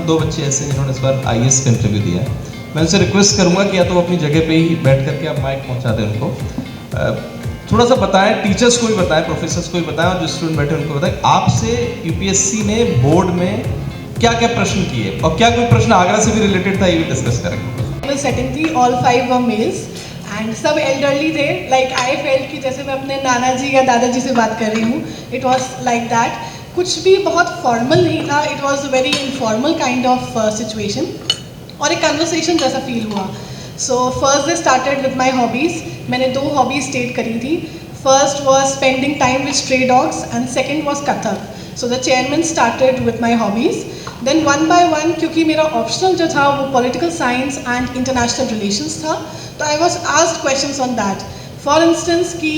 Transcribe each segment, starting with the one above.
2 बच्चे ऐसे हैं जिन्होंने इस बार IAS का इंटरव्यू दिया है। मैं उनसे रिक्वेस्ट करूंगा कि या तो अपनी जगह पे ही बैठ करके आप माइक पहुंचा दें उनको, थोड़ा सा बताएं, टीचर्स को भी बताएं, प्रोफेसर्स को भी बताएं, और जो स्टूडेंट बैठे उनको बताएं आपसे UPSC ने बोर्ड में क्या क्या प्रश्न किए और क्या कोई प्रश्न आगरा से भी रिलेटेड था, ये भी डिस्कस करेंगे। सेटिंग थी, ऑल 5 वर मेल्स एंड सब एल्डरली थे। लाइक आई फेल्ट कि जैसे मैं अपने नाना जी या दादाजी से बात कर रही हूँ। इट वॉज लाइक दैट, कुछ भी बहुत फॉर्मल नहीं था, it was a very informal kind of situation और एक कन्वर्सेशन जैसा फील हुआ। So first they started with my hobbies. मैंने 2 हॉबीज़ स्टेट करी थी। First was spending time with stray dogs and second was Kathak. So the chairman started with my hobbies, then one by one, क्योंकि मेरा optional जो था वो political science and international relations था, तो I was asked questions on that. For instance कि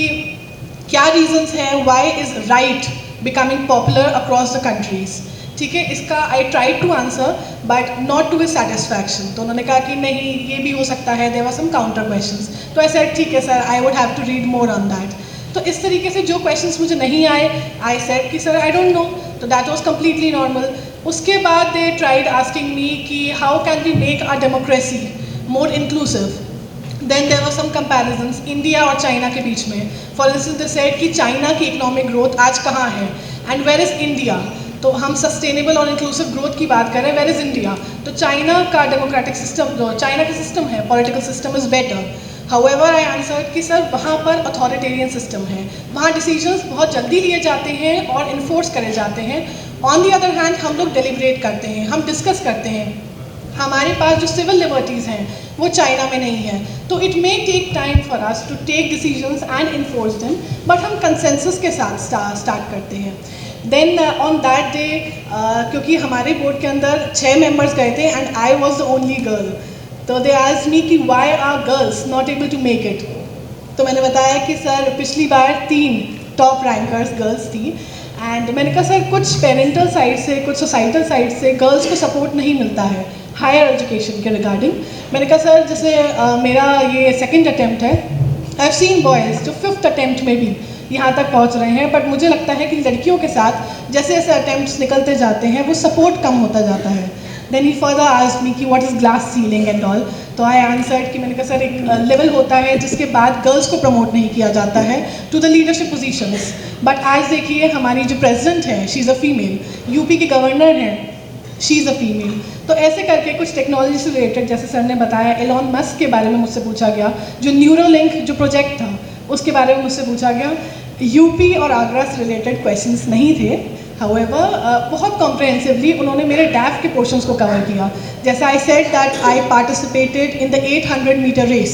क्या reasons हैं why is right becoming popular across the countries. ठीक है, इसका I try to answer but not to his satisfaction. तो उन्होंने कहा कि नहीं ये भी हो सकता है, there were some counter questions. तो आई सेड ठीक है sir, I would have to read more on that. तो इस तरीके से जो क्वेश्चंस मुझे नहीं आए, आई सेड कि सर आई डोंट नो, तो दैट वाज कम्प्लीटली नॉर्मल। उसके बाद दे ट्राइड आस्किंग मी कि how can we make our democracy more inclusive. Then there were some comparisons India और चाइना के बीच में। फॉर इंस्टेंस दे सेड कि China की इकोनॉमिक ग्रोथ आज कहाँ है एंड वेयर इज़ इंडिया। तो हम सस्टेनेबल और इंक्लूसिव ग्रोथ की बात करें, वेयर इज़ इंडिया। तो चाइना का डेमोक्रेटिक सिस्टम, जो चाइना का सिस्टम है, political system is better. However I answered कि सर वहाँ पर अथॉरिटेरियन सिस्टम है, वहाँ डिसीजंस बहुत जल्दी लिए जाते हैं और इन्फोर्स करे जाते हैं। ऑन दी अदर हैंड हम लोग डेलिब्रेट करते हैं, हम डिस्कस करते हैं। हमारे पास जो सिविल लिबर्टीज़ हैं वो चाइना में नहीं है। तो it may take time for us to take decisions and enforce them, but हम कंसेंसस के साथ स्टार्ट करते हैं। देन ऑन दैट डे, क्योंकि हमारे बोर्ड के अंदर 6 मेंबर्स गए थे and I was the only girl, तो दे आस्क्ड मी कि why are girls not able to make it. तो मैंने बताया कि सर पिछली बार 3 टॉप रैंकर्स गर्ल्स थी एंड मैंने कहा सर कुछ पेरेंटल साइड से, कुछ सोसाइटल साइड से गर्ल्स को सपोर्ट नहीं मिलता है हायर एजुकेशन के रिगार्डिंग। मैंने कहा सर जैसे मेरा ये 2nd अटैम्प्ट है, आई हैव सीन बॉयज़ जो 5th अटैम्प्ट में भी यहाँ तक पहुँच रहे हैं, बट मुझे लगता है कि लड़कियों के साथ जैसे जैसे अटैम्प्ट्स निकलते जाते हैं वो सपोर्ट कम होता जाता है। Then he further asked me कि what is glass ceiling and all. तो आई आंसर्ड कि मैंने कहा सर एक लेवल होता है जिसके बाद गर्ल्स को प्रमोट नहीं किया जाता है to the leadership positions. But आज देखिए हमारी जो प्रेसिडेंट है she is a female, UP की गवर्नर हैं शी इज़ अ फीमेल। तो ऐसे करके कुछ टेक्नोलॉजी से रिलेटेड, जैसे सर ने बताया एलॉन मस्क के बारे में मुझसे पूछा गया, जो न्यूरोलिंक जो प्रोजेक्ट था उसके बारे में मुझसे पूछा गया। यूपी और आगरा से रिलेटेड क्वेश्चंस नहीं थे, हाउएवर बहुत कॉम्प्रहेंसिवली उन्होंने मेरे डैफ के पोर्शंस को कवर किया। जैसे I said that I participated in the 800 metre race,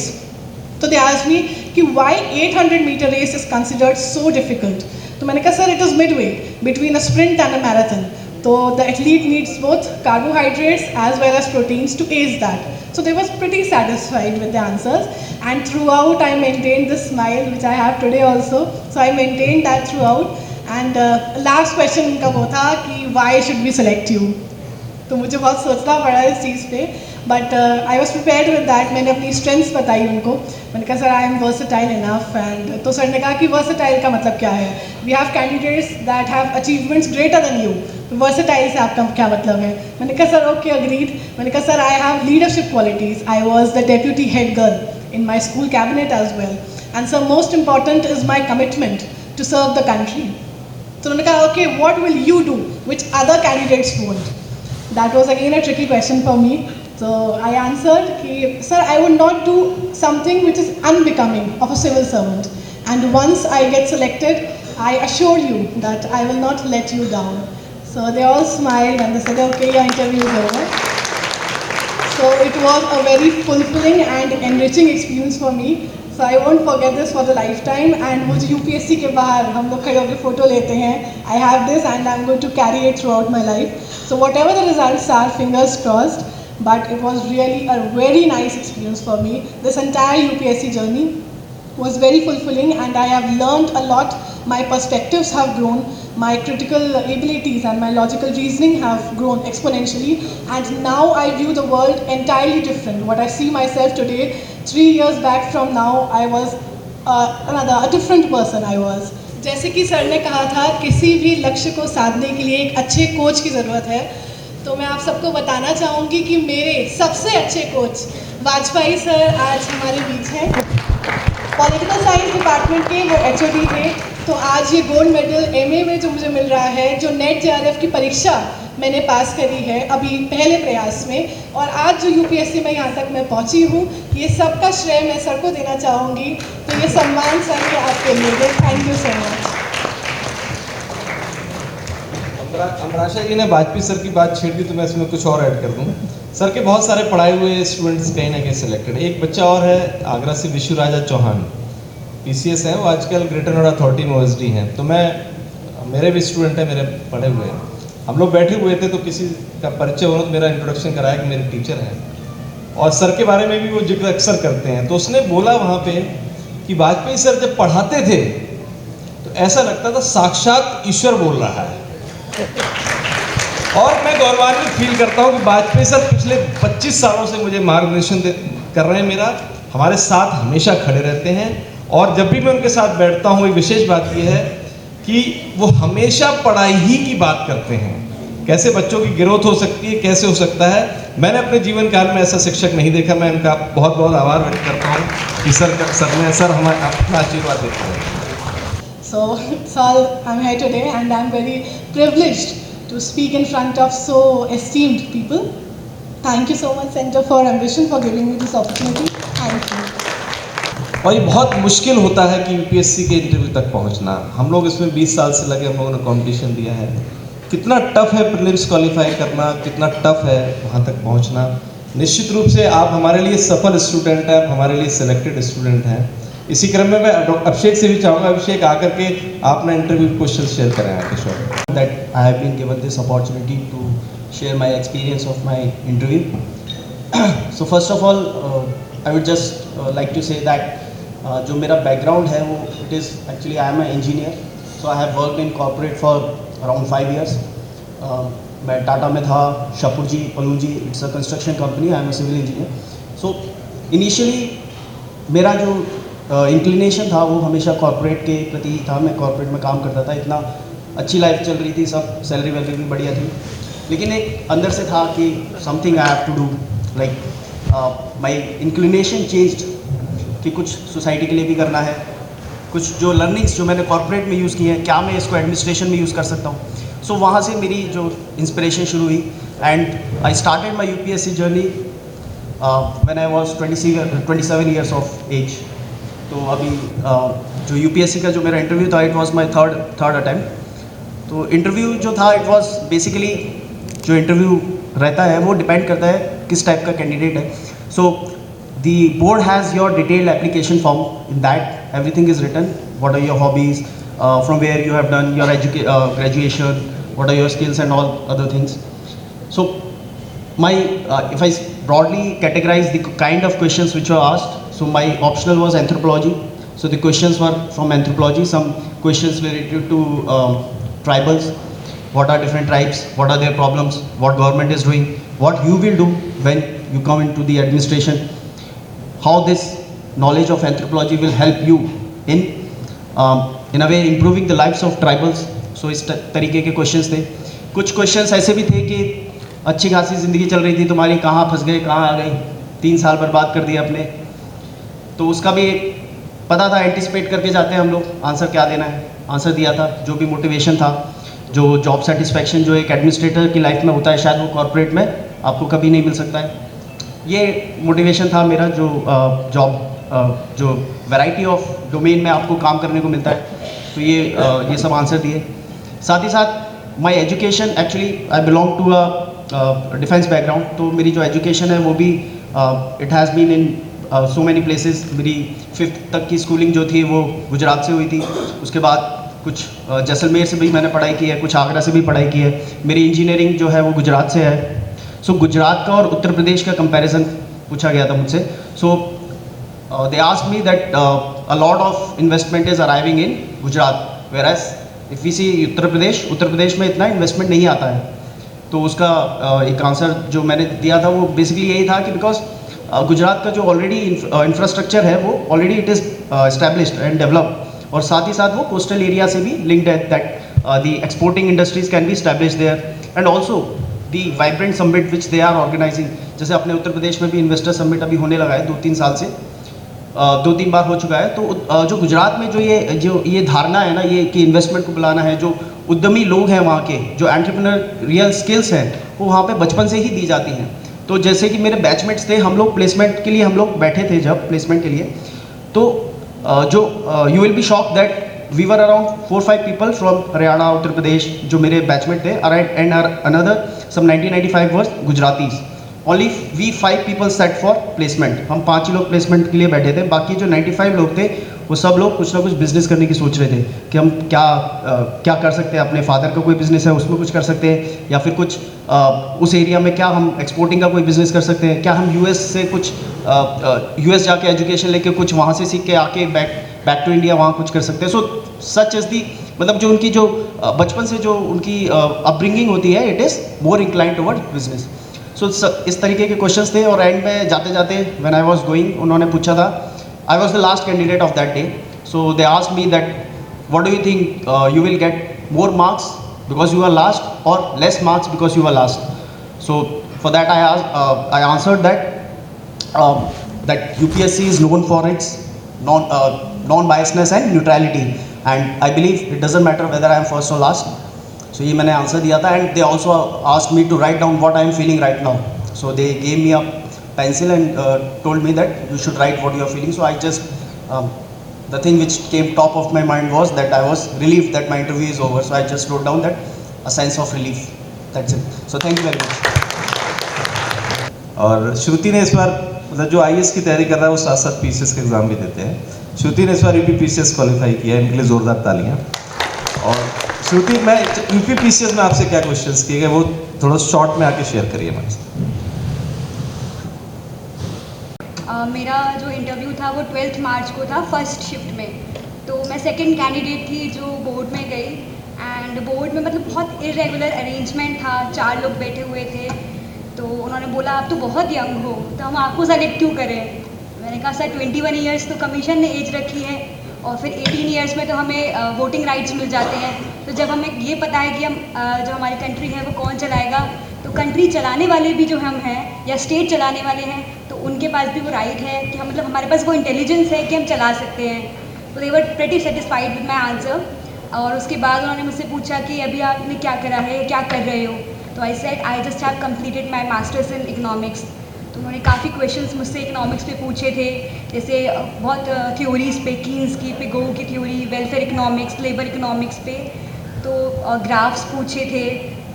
तो दे आस्क्ड मी कि why 800 metre race is considered so difficult. तो मैंने कहा sir it is midway between a sprint and a marathon, तो the athlete needs both carbohydrates as well as proteins to ace that. So they was pretty satisfied with the answers, and throughout I maintained this smile which I have today also. So I maintained that throughout. And last question उनका वो था कि why should we select you? तो मुझे बहुत सोचना पड़ा इस चीज़ पे, but I was prepared with that. मैंने अपनी स्ट्रेंथ्स बताई उनको, मैंने कहा sir I am versatile enough. And तो सर ने कहा कि वर्सेटाइल का मतलब क्या है, we have candidates that have achievements greater than you, तो वर्सेटाइल से आपका क्या मतलब है। मैंने कहा सर ओके अग्रीड। मैंने कहा sir I have leadership qualities, I was the deputy head girl in my school cabinet as well, and sir most important is my commitment to serve the country. तो उन्होंने कहा okay what will you do which other candidates won't. That was again a tricky question for me. So I answered कि sir I would not do something which is unbecoming of a civil servant, and once I get selected I assure you that I will not let you down. So they all smiled and they said okay your interview is over. So it was a very fulfilling and enriching experience for me. So I won't forget this for the lifetime. And वो जो UPSC के बाहर हम लोग खड़े होकर photo लेते हैं, I have this and I'm going to carry it throughout my life. So whatever the results are, fingers crossed. But it was really a very nice experience for me. This entire UPSC journey was very fulfilling and I have learned a lot. My perspectives have grown, my critical abilities and my logical reasoning have grown exponentially, and now I view the world entirely different. What I see myself today, 3 years back from now, I was a different person I was. जैसे कि sir ने कहा था किसी भी लक्ष्य को साधने के लिए एक अच्छे कोच की ज़रूरत है, तो मैं आप सबको बताना चाहूँगी कि मेरे सबसे अच्छे कोच वाजपेयी सर आज हमारे बीच हैं। पॉलिटिकल साइंस डिपार्टमेंट के वो एचओडी थे, तो आज ये गोल्ड मेडल एमए में जो मुझे मिल रहा है, जो नेट जेआरएफ की परीक्षा मैंने पास करी है अभी पहले प्रयास में, और आज जो यूपीएससी में यहाँ तक मैं पहुँची हूँ, ये सबका श्रेय मैं सर को देना चाहूँगी। तो ये सम्मान सर के आपके लिए, थैंक यू सो मच। अमराशा जी ने वाजपेयी सर की बात छेड़ दी, तो मैं इसमें कुछ और ऐड कर दूँ। सर के बहुत सारे पढ़ाए हुए स्टूडेंट्स कहीं ना कहीं सिलेक्टेड है। एक बच्चा और है आगरा से, विशु राजा चौहान, पीसीएस है, वो आजकल ग्रेटर नोएडा अथॉरिटी में ओएसडी हैं। तो मेरे भी स्टूडेंट हैं, मेरे पढ़े हुए हैं। हम लोग बैठे हुए थे तो किसी का परिचय हो तो मेरा इंट्रोडक्शन कराया कि मेरे टीचर हैं, और सर के बारे में भी वो जिक्र अक्सर करते हैं। तो उसने बोला वहाँ पे कि वाजपेयी सर जब पढ़ाते थे तो ऐसा लगता था साक्षात ईश्वर बोल रहा है। और मैं गौरवान्वित फील करता हूँ कि वाजपेयी सर पिछले 25 सालों से मुझे मार्गदर्शन कर रहे हैं, मेरा हमारे साथ हमेशा खड़े रहते हैं। और जब भी मैं उनके साथ बैठता हूँ, एक विशेष बात यह है कि वो हमेशा पढ़ाई ही की बात करते हैं, कैसे बच्चों की ग्रोथ हो सकती है, कैसे हो सकता है। मैंने अपने जीवन काल में ऐसा शिक्षक नहीं देखा। मैं उनका बहुत बहुत आभार व्यक्त करता हूँ कि सर हमें अपना आशीर्वाद देते हैं। So, I'm here today and I'm very privileged to speak in front of so esteemed people. Thank you so much Center for Ambition for giving me this opportunity. Thank you. और ये बहुत मुश्किल होता है कि यूपीएससी के interview तक पहुंचना। हम लोग इसमें 20 साल से लगे, हम लोगों ने कंपटीशन दिया है। कितना टफ है प्रीलिम्स क्वालिफाई करना, कितना टफ है वहाँ तक पहुँचना। निश्चित रूप से आप हमारे लिए सफल स्टूडेंट हैं, आप हमारे लिए सिलेक्टेड स्टूडेंट हैं। इसी क्रम में मैं अभिषेक से भी चाहूँगा, अभिषेक आकर के आपने इंटरव्यू क्वेश्चन शेयर करें आपके show. That I have been given this opportunity to share my experience of my interview. So first of all I would just like to say that जो मेरा बैकग्राउंड है वो it is actually I am a engineer. So I have worked in corporate for around 5 years। मैं टाटा में था, Shapoorji, Pallonji, it's a construction company, I am a civil engineer. So initially मेरा जो inclination था वो हमेशा कॉर्पोरेट के प्रति था। मैं कॉर्पोरेट में काम करता था, इतना अच्छी लाइफ चल रही थी, सब सैलरी वैलरी भी बढ़िया थी, लेकिन एक अंदर से था कि something I have to do, like my inclination changed कि कुछ सोसाइटी के लिए भी करना है। कुछ जो लर्निंग्स जो मैंने कॉर्पोरेट में यूज़ की हैं, क्या मैं इसको एडमिनिस्ट्रेशन में यूज़ कर सकता हूँ। सो वहाँ से मेरी जो इंस्पिरेशन शुरू हुई and I started my UPSC journey when I was 27 years of age. तो अभी जो यूपीएससी का जो मेरा इंटरव्यू था, it was my third attempt. तो इंटरव्यू जो था इट वाज बेसिकली, जो इंटरव्यू रहता है वो डिपेंड करता है किस टाइप का कैंडिडेट है। So the board has your detailed application form, in that everything is written, what are your hobbies, from where you have done your graduation, what are your skills and all other things. So my if I broadly categorize the kind of questions which were asked, so my optional was anthropology. So the questions were from anthropology, some questions related to tribals, what are different tribes, what are their problems, what government is doing, what you will do when you come into the administration, how this knowledge of anthropology will help you in a way improving the lives of tribals. So इस तरीके के questions थे। कुछ questions ऐसे भी थे कि अच्छी खासी ज़िंदगी चल रही थी तुम्हारी, कहाँ फंस गए, कहाँ आ गई, 3 साल बर्बाद कर दिए अपने। तो उसका भी पता था, एंटिसिपेट करके जाते हैं हम लोग आंसर क्या देना है, आंसर दिया था। जो भी मोटिवेशन था, जो जॉब सेटिस्फैक्शन जो एक एडमिनिस्ट्रेटर की लाइफ में होता है, शायद वो कॉर्पोरेट में आपको कभी नहीं मिल सकता है। ये मोटिवेशन था मेरा, जो जॉब जो वैरायटी ऑफ डोमेन में आपको काम करने को मिलता है। तो ये सब आंसर दिए। साथ ही साथ my education, actually I belong to a defence background. तो मेरी जो एजुकेशन है वो भी it has been in so many places. मेरी 5th तक की स्कूलिंग जो थी वो गुजरात से हुई थी। उसके बाद कुछ जैसलमेर से भी मैंने पढ़ाई की है, कुछ आगरा से भी पढ़ाई की है। मेरी इंजीनियरिंग जो है वो गुजरात से है। सो गुजरात का और उत्तर प्रदेश का कंपैरिजन पूछा गया था मुझसे। So they asked me that a lot of investment is arriving in Gujarat, whereas if we see Uttar Pradesh में इतना इन्वेस्टमेंट नहीं आता है। तो उसका एक आंसर जो मैंने दिया था वो बेसिकली यही था कि बिकॉज गुजरात का जो ऑलरेडी इंफ्रास्ट्रक्चर है वो already it is established and developed, और साथ ही साथ वो कोस्टल एरिया से भी लिंक्ड है, that the exporting industries can be established there, and also the vibrant summit which they are organizing, जैसे अपने उत्तर प्रदेश में भी इन्वेस्टर समिट अभी होने लगा है 2-3 साल से, 2-3 बार हो चुका है। तो जो गुजरात में जो ये धारणा है ना, ये कि इन्वेस्टमेंट को बुलाना है, जो उद्यमी लोग हैं वहाँ के, जो एंटरप्रेन्योरियल स्किल्स हैं वो वहाँ पे बचपन से ही दी जाती हैं। तो जैसे कि मेरे बैचमेट्स थे, हम लोग प्लेसमेंट के लिए हम लोग बैठे थे जब प्लेसमेंट के लिए, तो जो you will be shock that we were around 4-5 people from Haryana, Uttar Pradesh, जो मेरे बैचमेट थे, and another some 90-95 were Gujaratis. Only we 5 people sat for placement, हम 5 ही लोग प्लेसमेंट के लिए बैठे थे। बाकी जो 95 लोग थे वो सब लोग कुछ ना कुछ बिजनेस करने की सोच रहे थे कि हम क्या कर सकते हैं, अपने फादर का कोई बिजनेस है उसमें कुछ कर सकते हैं, या फिर कुछ उस एरिया में क्या हम एक्सपोर्टिंग का कोई बिजनेस कर सकते हैं, क्या हम यूएस से कुछ यूएस जाके एजुकेशन लेके कुछ वहाँ से सीख के आके बैक टू इंडिया वहाँ कुछ कर सकते हैं। सो सच इज़ दी, मतलब जो उनकी जो बचपन से जो उनकी अपब्रिंगिंग होती है, it is more incline toward business. So इस तरीके के क्वेश्चंस थे। और एंड में जाते जाते व्हेन आई वाज गोइंग, उन्होंने पूछा था, I was the last candidate of that day, so they asked me that what do you think you will get more marks because you are last और less marks because you are last. So for that I answered that UPSC is known for its non-biasness and neutrality, and I believe it doesn't matter whether I am first or last. So ये मैंने answer दिया था, and they also asked me to write down what I am feeling right now. So they gave me a pencil and told me that you should write what you are feeling. So I just the thing which came top of my mind was that I was relieved that my interview is over. So I just wrote down that a sense of relief. That's it. So thank you very much. और श्रुति ने इस बार, मतलब जो IAS की तैयारी कर रहा है वो साथ साथ PCS के एग्ज़ाम भी देते हैं। श्रुति ने इस बार UP PCS क्वालिफाई किया है, इनके लिए ज़ोरदार तालियाँ। और श्रुति, मैं UP PCS में आपसे क्या क्वेश्चंस किए गए वो थोड़ा शॉर्ट में आके शेयर करिए हमारे साथ। मेरा जो इंटरव्यू था वो 12 मार्च को था, फर्स्ट शिफ्ट में। तो मैं सेकंड कैंडिडेट थी जो बोर्ड में गई, एंड बोर्ड में मतलब बहुत इरेगुलर अरेंजमेंट था, 4 लोग बैठे हुए थे। तो उन्होंने बोला आप तो बहुत यंग हो, तो हम आपको सेलेक्ट क्यों करें। मैंने कहा सर 21 ईयर्स तो कमीशन ने एज रखी है, और फिर 18 ईयर्स में तो हमें वोटिंग राइट्स मिल जाते हैं। तो जब हमें ये पता है कि हम जो हमारी कंट्री है वो कौन चलाएगा, तो कंट्री चलाने वाले भी जो हम हैं या स्टेट चलाने वाले हैं, तो उनके पास भी वो राइट है कि हम, मतलब हमारे पास वो इंटेलिजेंस है कि हम चला सकते हैं। तो they were pretty satisfied with my answer. और उसके बाद उन्होंने मुझसे पूछा कि अभी आपने क्या करा है, क्या कर रहे हो। तो I said I just have completed my masters in economics. तो उन्होंने काफ़ी क्वेश्चंस मुझसे इकनॉमिक्स पे पूछे थे, जैसे बहुत थ्योरीज पे, कीन्स की, पिगो की theory, welfare economics, labour economics पे, तो ग्राफ्स पूछे थे।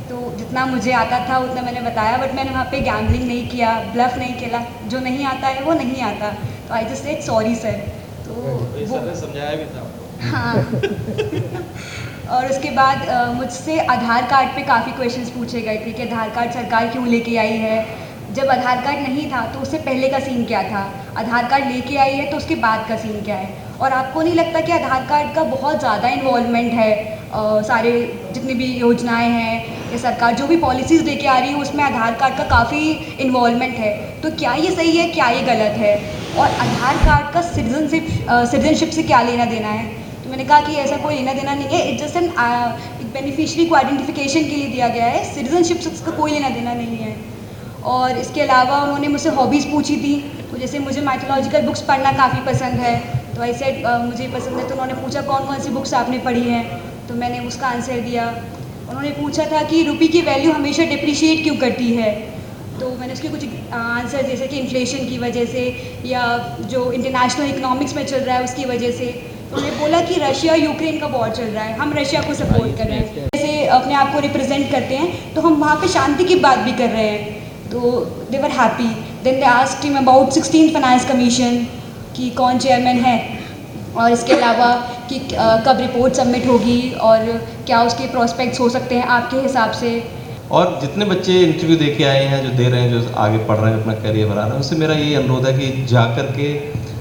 तो जितना मुझे आता था उतना मैंने बताया, बट मैंने वहाँ पे गैम्बलिंग नहीं किया, ब्लफ नहीं किया, जो नहीं आता है वो नहीं आता। तो I just said sorry sir. तो वो समझाया भी था आपको। हाँ। और उसके बाद मुझसे आधार कार्ड पे काफ़ी क्वेश्चंस पूछे गए थे कि आधार कार्ड सरकार क्यों लेके आई है, जब आधार कार्ड नहीं था तो उससे पहले का सीन क्या था, आधार कार्ड लेके आई है तो उसके बाद का सीन क्या है। और आपको नहीं लगता कि आधार कार्ड का बहुत ज़्यादा इन्वॉल्वमेंट है, सारे जितनी भी योजनाएं हैं या सरकार जो भी पॉलिसीज़ लेके आ रही है उसमें आधार कार्ड का काफ़ी इन्वॉल्वमेंट है। तो क्या ये सही है, क्या ये गलत है, और आधार कार्ड का सिटीजनशिप से क्या लेना देना है। तो मैंने कहा कि ऐसा कोई लेना देना नहीं है, इट जस्ट एन बेनिफिशरी को आइडेंटिफिकेशन के लिए दिया गया है, सिटीजनशिप से इसका कोई लेना देना नहीं है। और इसके अलावा उन्होंने मुझसे हॉबीज़ पूछी थी, तो जैसे मुझे माइथोलॉजिकल बुक्स पढ़ना काफ़ी पसंद है, तो आई सेड मुझे पसंद है। तो उन्होंने पूछा कौन कौन सी बुक्स आपने पढ़ी हैं, तो मैंने उसका आंसर दिया। उन्होंने पूछा था कि रुपये की वैल्यू हमेशा डिप्रिशिएट क्यों करती है, तो मैंने उसके कुछ आंसर जैसे कि इन्फ्लेशन की वजह से या जो इंटरनेशनल इकनॉमिक्स में चल रहा है उसकी वजह से। तो उन्होंने बोला कि रशिया यूक्रेन का वॉर चल रहा है, हम रशिया को सपोर्ट कर रहे हैं, जैसे अपने आप को रिप्रेजेंट करते हैं, तो हम वहाँ पे शांति की बात भी कर रहे हैं। तो they were happy. Then they asked him about 16th finance commission कि कौन चेयरमैन है, और इसके अलावा कि कब रिपोर्ट सबमिट होगी और क्या उसके प्रोस्पेक्ट्स हो सकते हैं आपके हिसाब से। और जितने बच्चे इंटरव्यू दे के आए हैं, जो दे रहे हैं, जो आगे पढ़ रहे हैं, अपना करियर बना रहे हैं, उनसे मेरा ये अनुरोध है कि जा कर के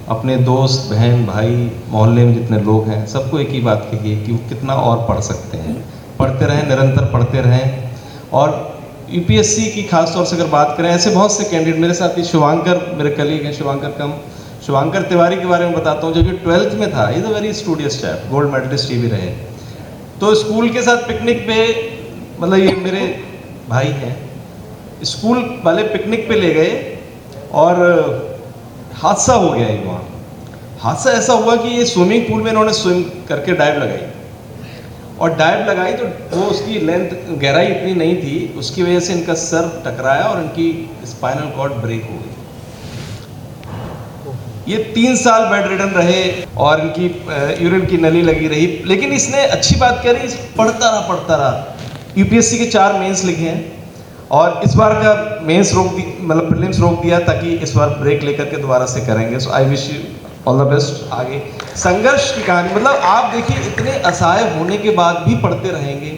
अपने दोस्त, बहन, भाई, मोहल्ले में जितने लोग हैं, सबको एक ही बात कहिए कि वो कितना और पढ़ सकते हैं। पढ़ते रहें, निरंतर पढ़ते रहें। और UPSC की खास तौर से अगर बात करें, ऐसे बहुत से कैंडिडेट, मेरे साथ ही शुभांकर मेरे कलीग हैं, शुभांकर तिवारी के बारे में बताता हूँ। जब ये 12th में था, is a very studious chap, gold medalist भी रहे। तो स्कूल के साथ पिकनिक पे, मतलब ये मेरे भाई हैं, स्कूल वाले पिकनिक पे ले गए और हादसा हो गया ये वहाँ। हादसा ऐसा हुआ कि ये स्विमिंग पूल में इन्होंने स्विम करके डाइव लगाई, और डाइव लगाई तो वो उसकी लेंथ गहराई इतनी नहीं थी, उसकी वजह से इनका सर टकराया और इनकी स्पाइनल कॉर्ड ब्रेक हो गई। ये 3 साल बेड रिडन रहे और इनकी यूरिन की नली लगी रही, लेकिन इसने अच्छी बात करी, पढ़ता रहा। यूपीएससी के 4 मेंस लिखे हैं और इस बार का मेंस रोक दी, मतलब प्रीलिम्स रोक दिया ताकि इस बार ब्रेक लेकर के दोबारा से करेंगे। So I wish you all the best. आगे संघर्ष की कहानी, मतलब आप देखिए इतने असहाय होने के बाद भी पढ़ते रहेंगे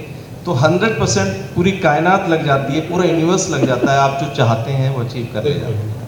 तो 100% पूरी कायनात लग जाती है, पूरा यूनिवर्स लग जाता है, आप जो चाहते हैं वो अचीव कर ले जाते हैं।